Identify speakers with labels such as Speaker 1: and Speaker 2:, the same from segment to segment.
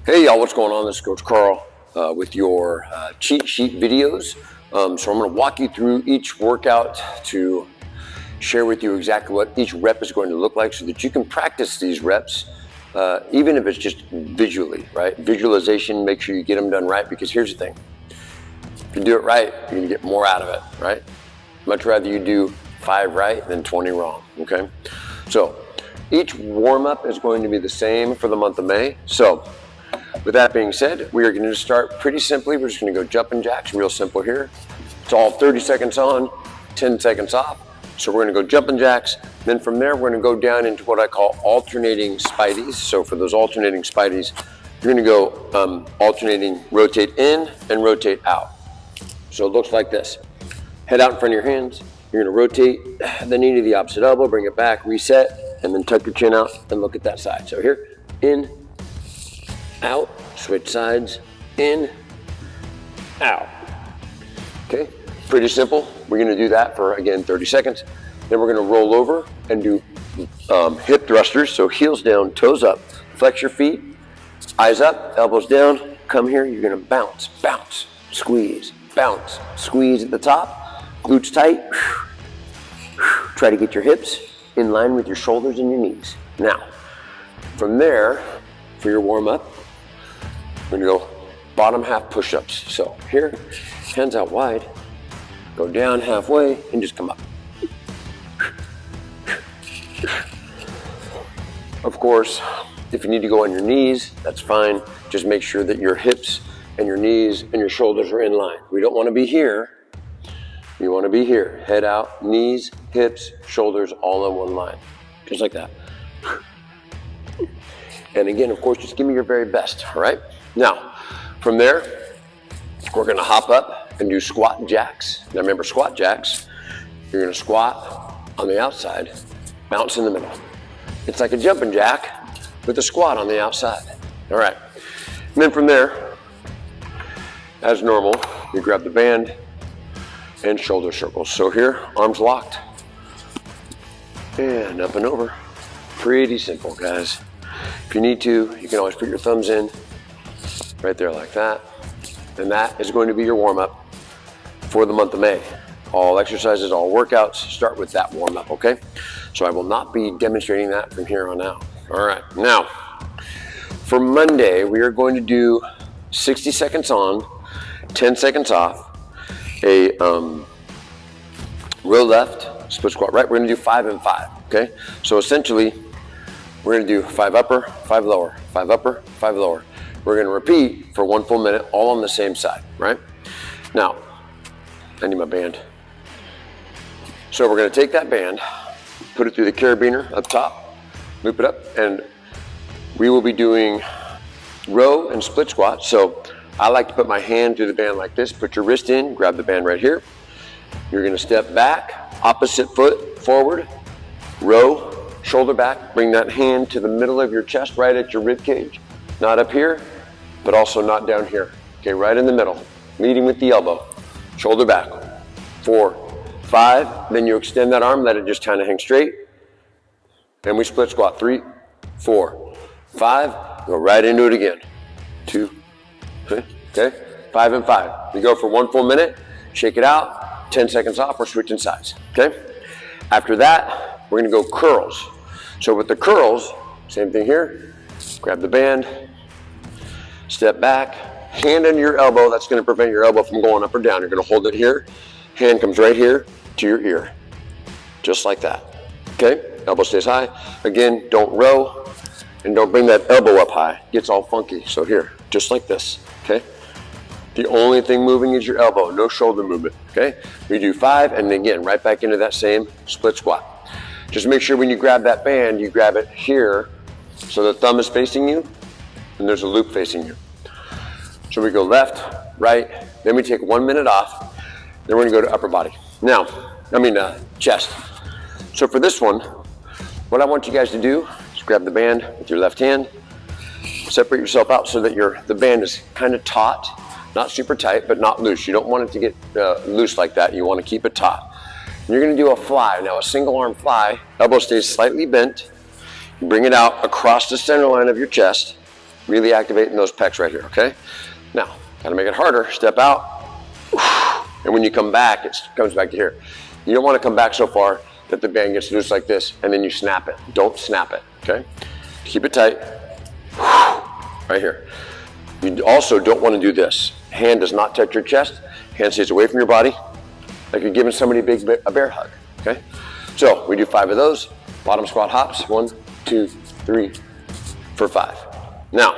Speaker 1: Hey y'all, what's going on? This is Coach Carl with your cheat sheet videos. So I'm going to walk you through each workout to share with you exactly what each rep is going to look like so that you can practice these reps, even if it's just visually, right? Visualization, make sure you get them done right, because here's the thing. If you do it right, you're going to get more out of it, right? Much rather you do 5 right than 20 wrong, okay? So each warm-up is going to be the same for the month of May. So with that being said, we are going to start pretty simply. We're just going to go jumping jacks, real simple here. It's all 30 seconds on, 10 seconds off. So we're going to go jumping jacks. Then from there, we're going to go down into what I call alternating spideys. So for those alternating spideys, you're going to go alternating rotate in and rotate out. So it looks like this. Head out in front of your hands. You're going to rotate the knee to the opposite elbow, bring it back, reset, and then tuck your chin out and look at that side. So here, in, out, switch sides, in, out. Okay, pretty simple. We're going to do that for, again, 30 seconds. Then we're going to roll over and do hip thrusters. So heels down, toes up. Flex your feet, eyes up, elbows down. Come here, you're going to bounce, bounce, squeeze, bounce, squeeze at the top. Glutes tight. Try to get your hips in line with your shoulders and your knees. Now, from there, for your warm-up, we're going to go bottom half push-ups. So here, hands out wide, go down halfway, and just come up. Of course, if you need to go on your knees, that's fine. Just make sure that your hips and your knees and your shoulders are in line. We don't want to be here. You want to be here. Head out, knees, hips, shoulders, all in one line. Just like that. And again, of course, just give me your very best, all right? Now, from there, we're going to hop up and do squat jacks. Now remember, squat jacks, you're going to squat on the outside, bounce in the middle. It's like a jumping jack with a squat on the outside. All right. And then from there, as normal, you grab the band and shoulder circles. So here, arms locked, and up and over. Pretty simple, guys. If you need to, you can always put your thumbs in right there like that. And that is going to be your warm-up for the month of May. All exercises, all workouts start with that warm-up, okay? So I will not be demonstrating that from here on out. All right, now, for Monday, we are going to do 60 seconds on, 10 seconds off, a row left, split squat right. We're gonna do 5 and 5, okay? So essentially, we're going to do 5 upper, 5 lower, 5 upper, 5 lower. We're going to repeat for 1 full minute, all on the same side, right? Now, I need my band. So we're going to take that band, put it through the carabiner up top, loop it up, and we will be doing row and split squat. So I like to put my hand through the band like this. Put your wrist in, grab the band right here. You're going to step back, opposite foot forward, row, shoulder back, bring that hand to the middle of your chest, right at your rib cage. Not up here, but also not down here. Okay, right in the middle, leading with the elbow. Shoulder back. 4, 5, then you extend that arm, let it just kind of hang straight. And we split squat. 3, 4, 5, go right into it again. 2, okay, 5 and 5. We go for 1 full minute, shake it out, 10 seconds off, we're switching sides, okay? After that, we're gonna go curls. So with the curls, same thing here. Grab the band, step back, hand under your elbow. That's going to prevent your elbow from going up or down. You're going to hold it here. Hand comes right here to your ear, just like that. Okay, elbow stays high. Again, don't row and don't bring that elbow up high. It gets all funky. So here, just like this, okay? The only thing moving is your elbow, no shoulder movement, okay? We do 5, and again, right back into that same split squat. Just make sure when you grab that band, you grab it here so the thumb is facing you and there's a loop facing you. So we go left, right, then we take 1 minute off, then we're gonna go to upper body. Chest. So for this one, what I want you guys to do is grab the band with your left hand, separate yourself out so that the band is kind of taut, not super tight, but not loose. You don't want it to get loose like that. You want to keep it taut. You're going to do a fly. Now, a single arm fly, elbow stays slightly bent. You bring it out across the center line of your chest. Really activating those pecs right here, okay? Now, gotta make it harder. Step out. And when you come back, it comes back to here. You don't want to come back so far that the band gets loose like this, and then you snap it. Don't snap it, okay? Keep it tight. Right here. You also don't want to do this. Hand does not touch your chest. Hand stays away from your body, like you're giving somebody a bear hug, okay? So we do 5 of those. Bottom squat hops. 1, 2, 3, for 5. Now,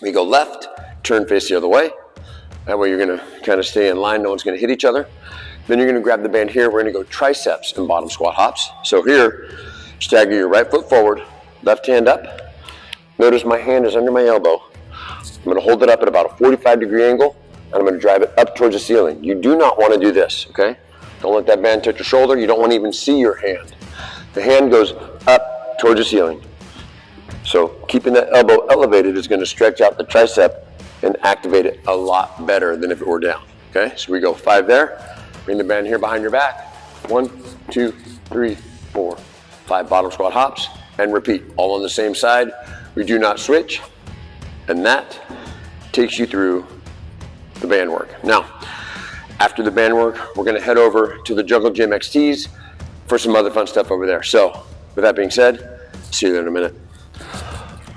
Speaker 1: we go left, turn face the other way. That way you're gonna kind of stay in line, no one's gonna hit each other. Then you're gonna grab the band here, we're gonna go triceps and bottom squat hops. So here, stagger your right foot forward, left hand up. Notice my hand is under my elbow. I'm gonna hold it up at about a 45-degree angle, and I'm gonna drive it up towards the ceiling. You do not wanna do this, okay? Don't let that band touch your shoulder. You don't wanna even see your hand. The hand goes up towards the ceiling. So keeping that elbow elevated is gonna stretch out the tricep and activate it a lot better than if it were down, okay? So we go 5 there. Bring the band here behind your back. 1, 2, 3, 4, 5 bottom squat hops, and repeat. All on the same side. We do not switch, and that takes you through the band work. Now, after the band work, we're gonna head over to the Jungle Gym XTs for some other fun stuff over there. So, with that being said, see you there in a minute.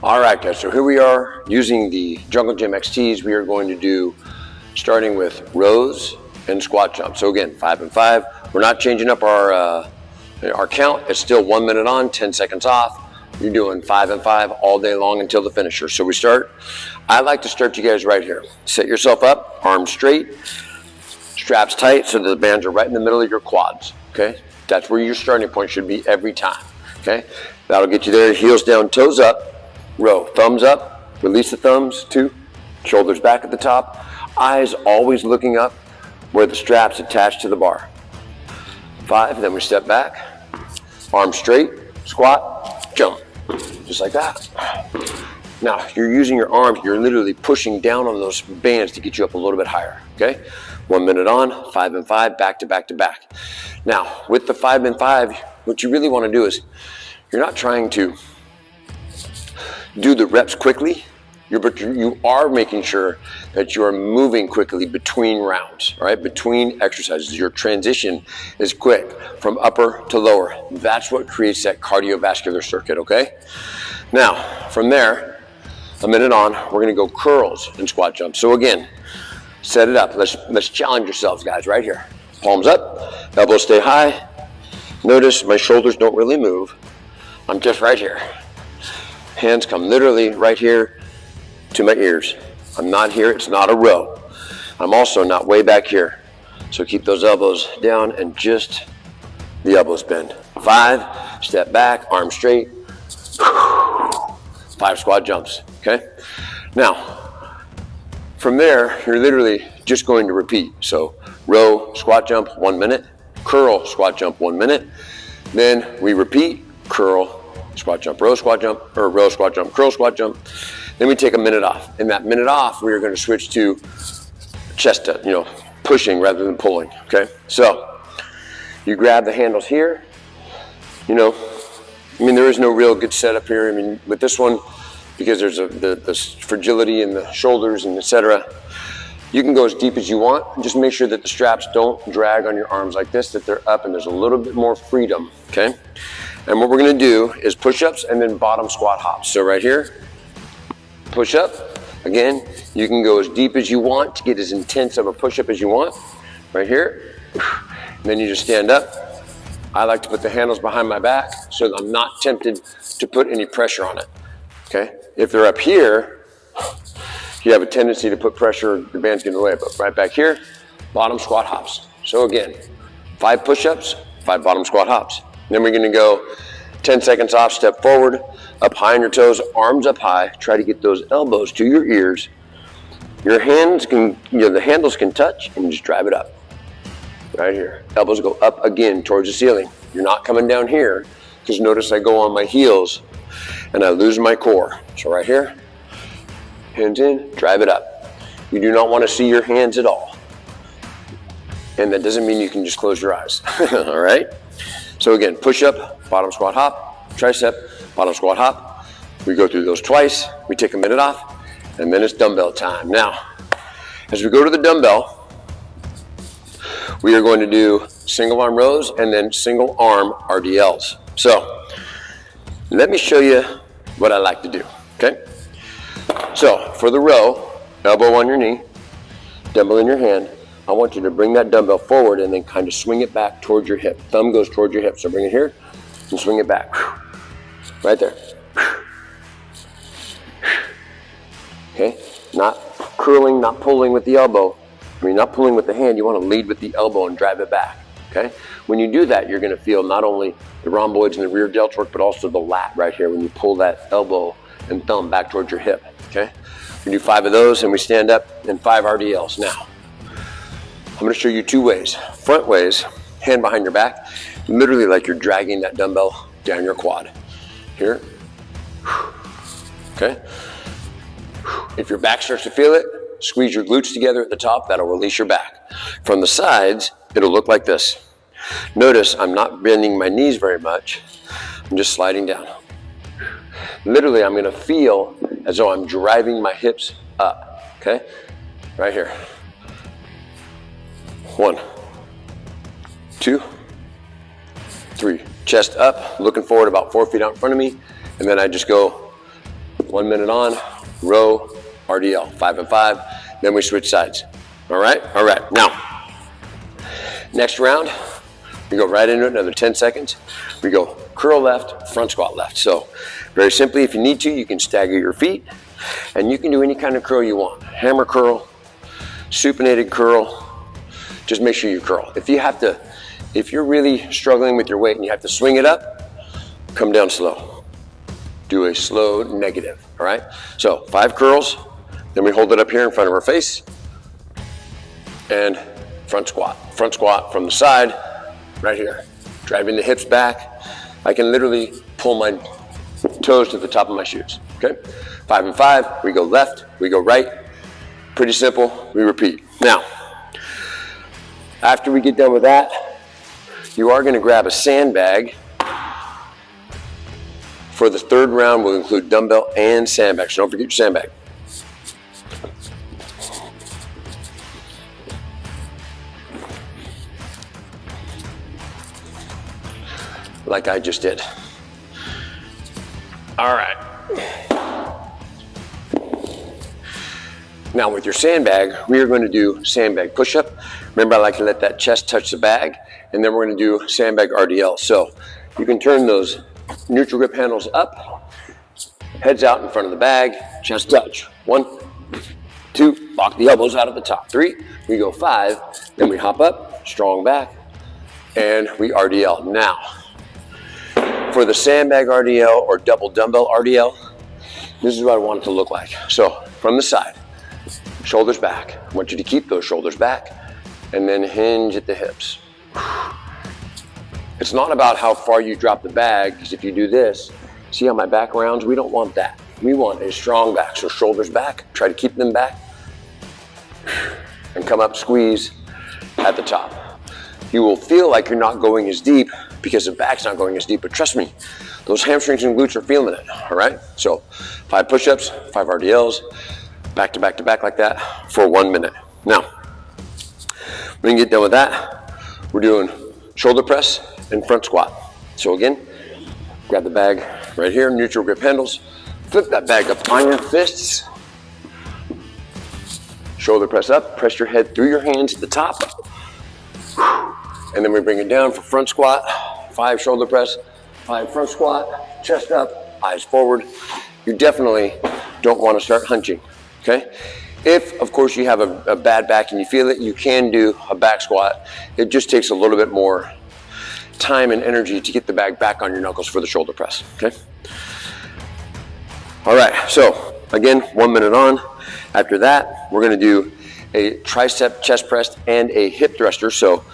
Speaker 1: All right, guys, so here we are using the Jungle Gym XTs. We are going to do, starting with rows and squat jumps. So again, 5 and 5. We're not changing up our count. It's still 1 minute on, 10 seconds off. You're doing 5 and 5 all day long until the finisher. So we start. I like to start you guys right here. Set yourself up, arms straight, straps tight so the bands are right in the middle of your quads, okay? That's where your starting point should be every time, okay? That'll get you there, heels down, toes up. Row, thumbs up, release the thumbs, 2, shoulders back at the top, eyes always looking up where the strap's attached to the bar. 5, then we step back, arms straight, squat, jump, just like that. Now, you're using your arms, you're literally pushing down on those bands to get you up a little bit higher, okay? 1 minute on, 5 and 5, back to back to back. Now, with the 5 and 5, what you really want to do is, you're not trying to do the reps quickly, but you are making sure that you're moving quickly between rounds, right? Between exercises. Your transition is quick from upper to lower. That's what creates that cardiovascular circuit, okay? Now, from there, a minute on, we're gonna go curls and squat jumps. So again, set it up. Let's challenge yourselves, guys, right here. Palms up, elbows stay high. Notice my shoulders don't really move. I'm just right here. Hands come literally right here to my ears. I'm not here, it's not a row. I'm also not way back here. So keep those elbows down and just the elbows bend. 5, step back, arms straight. 5 squat jumps, okay? Now, from there, you're literally just going to repeat. So row, squat jump, 1 minute. Curl, squat jump, 1 minute. Then we repeat, curl, squat jump, row, squat jump, or row, squat jump, curl, squat jump. Then we take a minute off. In that minute off, we are going to switch to chest, pushing rather than pulling, okay? So you grab the handles here, there is no real good setup here. With this one, because there's the fragility in the shoulders and etc., you can go as deep as you want. Just make sure that the straps don't drag on your arms like this, that they're up and there's a little bit more freedom, okay? And what we're gonna do is push-ups and then bottom squat hops. So right here, push up. Again, you can go as deep as you want to get as intense of a push-up as you want. Right here. And then you just stand up. I like to put the handles behind my back so that I'm not tempted to put any pressure on it, okay? If they're up here, you have a tendency to put pressure, the band's getting away, but right back here, bottom squat hops. So again, 5 push-ups, 5 bottom squat hops. Then we're gonna go 10 seconds off, step forward, up high on your toes, arms up high. Try to get those elbows to your ears. Your hands can, the handles can touch and just drive it up. Right here. Elbows go up again towards the ceiling. You're not coming down here, because notice I go on my heels and I lose my core. So right here, hands in, drive it up. You do not want to see your hands at all. And that doesn't mean you can just close your eyes, all right? So again, push up, bottom squat hop, tricep, bottom squat hop, We go through those twice. We take a minute off, and then it's dumbbell time. Now, as we go to the dumbbell, we are going to do single arm rows and then single arm RDLs. So let me show you what I like to do, okay? So for the row, elbow on your knee, dumbbell in your hand, I want you to bring that dumbbell forward and then kind of swing it back towards your hip. Thumb goes towards your hip, so bring it here and swing it back. Right there. Okay, not curling, not pulling with the elbow. I mean, not pulling with the hand, you want to lead with the elbow and drive it back, okay? When you do that, you're going to feel not only the rhomboids and the rear delts work, but also the lat right here when you pull that elbow and thumb back towards your hip, okay? We do 5 of those and we stand up and 5 RDLs. Now, I'm going to show you 2 ways. Front ways, hand behind your back, literally like you're dragging that dumbbell down your quad. Here, okay? If your back starts to feel it, squeeze your glutes together at the top, that'll release your back. From the sides, it'll look like this. Notice I'm not bending my knees very much. I'm just sliding down. Literally, I'm gonna feel as though I'm driving my hips up, okay? Right here. 1, 2, 3. Chest up, looking forward about 4 feet out in front of me, and then I just go 1 minute on, row, RDL, 5 and 5, then we switch sides. All right? All right. Now, next round, we go right into it, another 10 seconds. We go curl left, front squat left. So very simply, if you need to, you can stagger your feet, and you can do any kind of curl you want. Hammer curl, supinated curl, just make sure you curl. If you're really struggling with your weight and you have to swing it up, come down slow. Do a slow negative, all right? So 5 curls, then we hold it up here in front of our face, and front squat. Front squat from the side, right here. Driving the hips back. I can literally pull my toes to the top of my shoes, okay? 5 and 5, we go left, we go right. Pretty simple, we repeat. Now, after we get done with that, you are gonna grab a sandbag. For the 3rd round, we'll include dumbbell and sandbag, so don't forget your sandbag. Like I just did. All right. Now with your sandbag, we are going to do sandbag push-up. Remember, I like to let that chest touch the bag, and then we're going to do sandbag RDL. So you can turn those neutral grip handles up, heads out in front of the bag, chest touch. 1, 2, lock the elbows out at the top. 3, we go 5, then we hop up, strong back, and we RDL. Now, for the sandbag RDL or double dumbbell RDL, this is what I want it to look like. So from the side, shoulders back. I want you to keep those shoulders back and then hinge at the hips. It's not about how far you drop the bag, because if you do this, see how my back rounds? We don't want that. We want a strong back. So shoulders back, try to keep them back, and come up, squeeze at the top. You will feel like you're not going as deep because the back's not going as deep, but trust me, those hamstrings and glutes are feeling it, all right? So 5 push-ups, 5 RDLs, back to back to back like that for 1 minute. Now, when you get done with that, we're doing shoulder press and front squat. So again, grab the bag right here, neutral grip handles, flip that bag up on your fists, shoulder press up, press your head through your hands at the top, and then we bring it down for front squat, 5 shoulder press, 5 front squat, chest up, eyes forward. You definitely don't want to start hunching, okay? If, of course, you have a bad back and you feel it, you can do a back squat. It just takes a little bit more time and energy to get the bag back on your knuckles for the shoulder press, okay? All right, so again, 1 minute on. After that, we're gonna do a tricep chest press and a hip thruster. So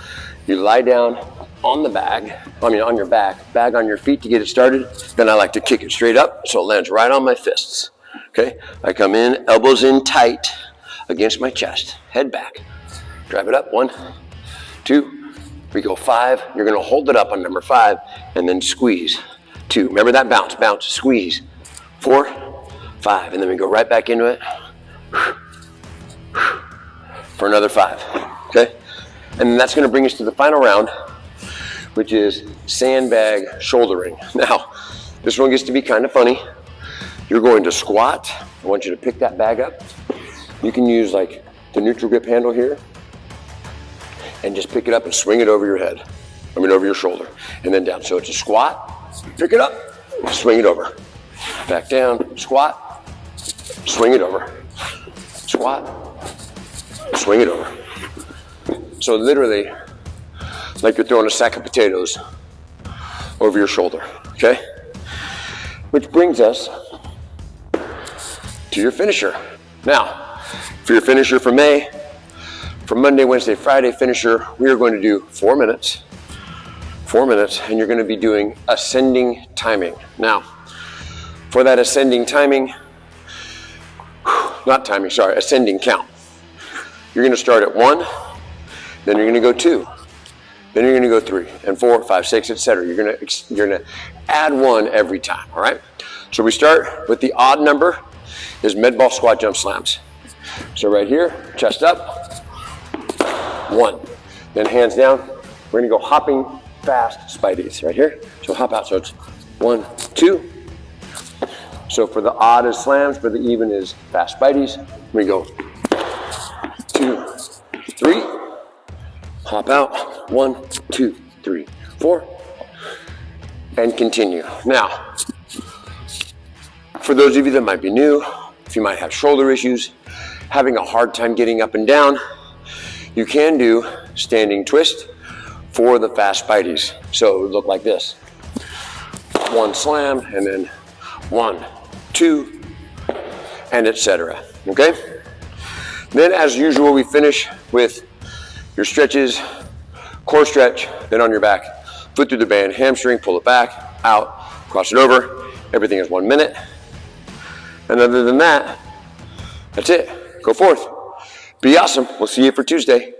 Speaker 1: you lie down on the bag, on your back, bag on your feet to get it started. Then I like to kick it straight up so it lands right on my fists, okay? I come in, elbows in tight against my chest, head back. Drive it up, 1, 2, we go 5. You're gonna hold it up on number 5 and then squeeze. 2, remember that bounce, bounce, squeeze. 4, 5, and then we go right back into it for another 5, okay? And then that's gonna bring us to the final round, which is sandbag shouldering. Now, this one gets to be kind of funny. You're going to squat. I want you to pick that bag up. You can use like the neutral grip handle here and just pick it up and swing it over your head. Over your shoulder and then down. So it's a squat, pick it up, swing it over. Back down, squat, swing it over. Squat, swing it over. So literally, like you're throwing a sack of potatoes over your shoulder, okay? Which brings us to your finisher. Now, for your finisher for May, for Monday, Wednesday, Friday finisher, we are going to do 4 minutes, and you're going to be doing ascending timing. Now, for that ascending timing, ascending count. You're going to start at 1, then you're going to go 2, then you're going to go 3, and 4, 5, 6, etc. You're going to add 1 every time, all right? So we start with the odd number is med ball squat jump slams. So right here, chest up, 1. Then hands down, we're going to go hopping fast spideys right here. So hop out. So it's 1, 2. So for the odd is slams, for the even is fast spideys. We go 2, 3. Hop out. 1, 2, 3, 4. And continue. Now, for those of you that might be new, if you might have shoulder issues, having a hard time getting up and down, you can do standing twist for the fast spideys. So it would look like this. 1 slam, and then 1, 2, and etc. Okay? Then as usual, we finish with your stretches, core stretch, then on your back, foot through the band, hamstring, pull it back, out, cross it over. Everything is 1 minute. And other than that, that's it. Go forth. Be awesome. We'll see you for Tuesday.